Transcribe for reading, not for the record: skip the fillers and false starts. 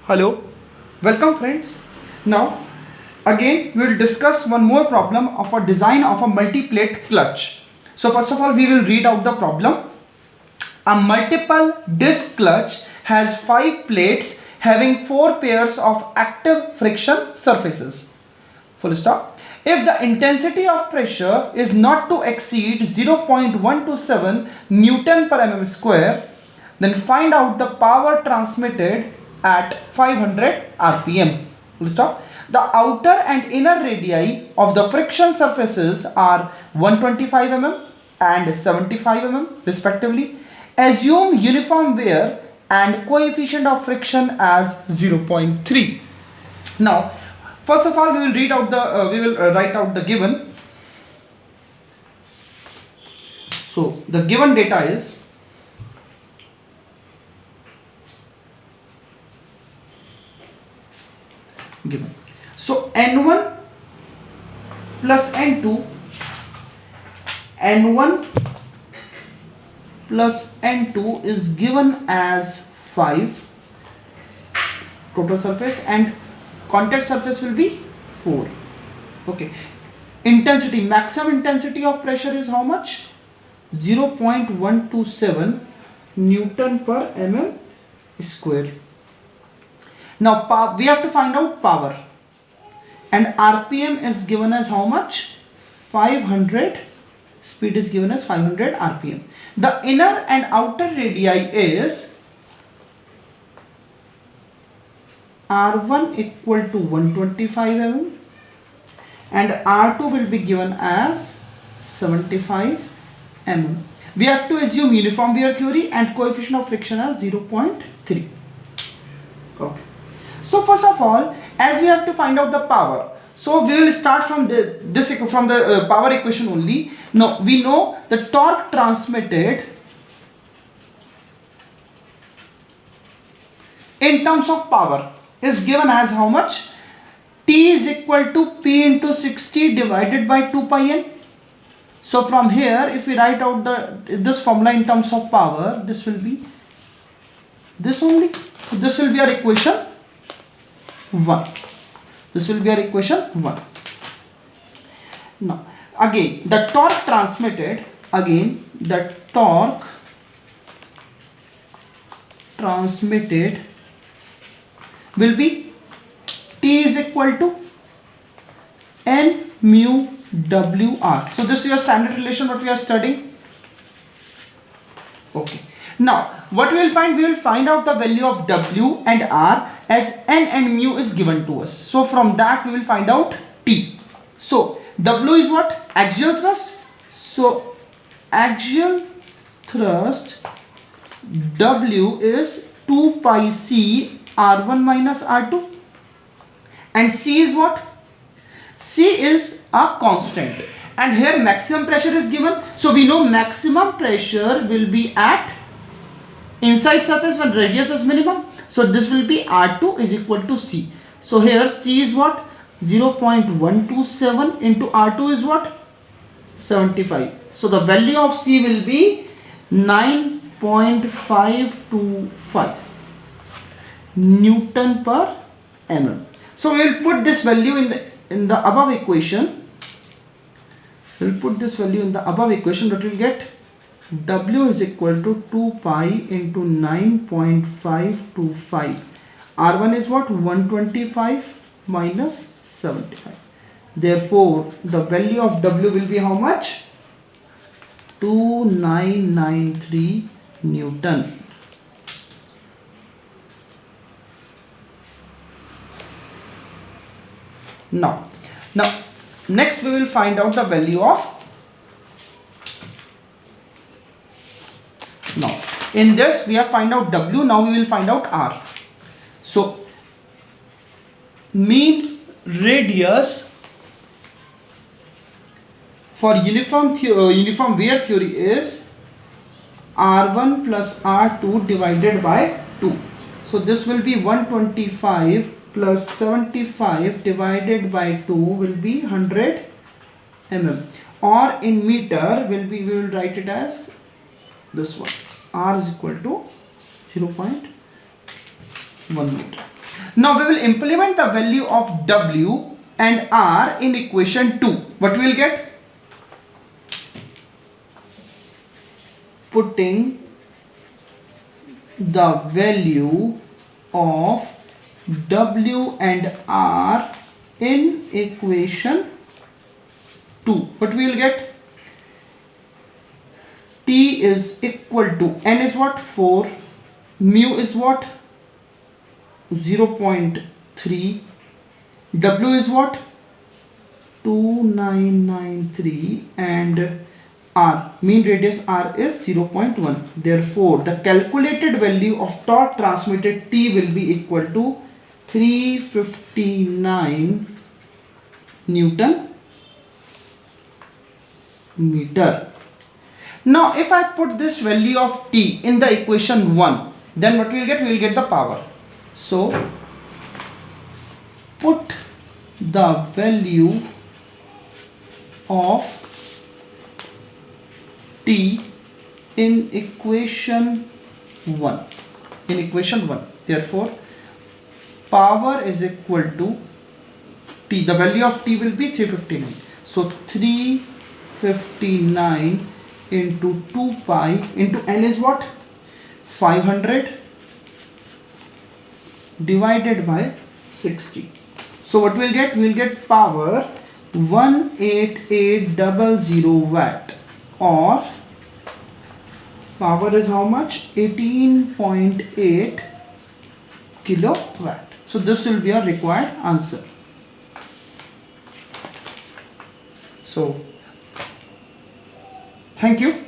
Hello, welcome friends. Now again we will discuss one more problem of a design of a multi-plate clutch. So first of all we will read out the problem. A multiple disc clutch has 5 plates having 4 pairs of active friction surfaces. Full stop. If the intensity of pressure is not to exceed 0.127 Newton per mm square, then find out the power transmitted at 500 rpm. Full stop. The outer and inner radii of the friction surfaces are 125 mm and 75 mm respectively. Assume uniform wear and coefficient of friction as 0.3. Now first of all we will read out the write out the given. So the given data is given. So N1 plus N2, N1 plus N2 is given as 5 total surface and contact surface will be 4. Okay. Intensity, maximum intensity of pressure is how much? 0.127 Newton per mm square. Now we have to find out power, and RPM is given as how much? 500. Speed is given as 500 RPM. The inner and outer radii is R1 equal to 125 mm and R2 will be given as 75 mm. We have to assume uniform wear theory and coefficient of friction as 0.3. Okay. So first of all, as we have to find out the power, so we will start from the power equation only. Now we know the torque transmitted in terms of power is given as how much? T is equal to P into 60 divided by 2 pi n. So from here, if we write out this formula in terms of power, this will be this only. So this will be our equation 1. This will be our equation 1. Now again the torque transmitted, will be T is equal to N mu W R. So this is your standard relation what we are studying. Okay. Now what we will find? We will find out the value of W and R as N and mu is given to us. So from that we will find out T. So W is what? Axial thrust. So axial thrust W is 2 pi C R1 minus R2, and C is what? C is a constant, and here maximum pressure is given. So we know maximum pressure will be at inside surface when radius is minimum. So this will be R2 is equal to C. So here C is what? 0.127 into R2 is what? 75. So the value of C will be 9.525 Newton per mm. So we will put this value in the above equation. We will put this value in the above equation. That will get W is equal to 2 pi into 9.525. R1 is what? 125 minus 75. Therefore the value of W will be how much? 2993 Newton. Now next we will find out the value of, now in this we have find out W, now we will find out R. So mean radius for uniform wear theory is R1 plus R2 divided by 2. So this will be 125 plus 75 divided by 2 will be 100 mm, or in meter we will write it as this one. R is equal to 0.1 meter. Now we will implement the value of W and R in equation 2. What we will get? Putting the value of W and R in equation 2. What we will get? T is equal to, N is what? 4, mu is what? 0.3, W is what? 2993, and R, mean radius R is 0.1. Therefore, the calculated value of torque transmitted T will be equal to 359 Newton meter. Now, if I put this value of T in the equation 1, then what we will get? We will get the power. So, put the value of T in equation 1. In equation 1. Therefore, power is equal to T. The value of T will be 359. So, 359 into 2 pi into N is what? 500 divided by 60. So what we'll get? We'll get power 18800 watt, or power is how much? 18.8 kilowatt. So this will be a required answer. So thank you.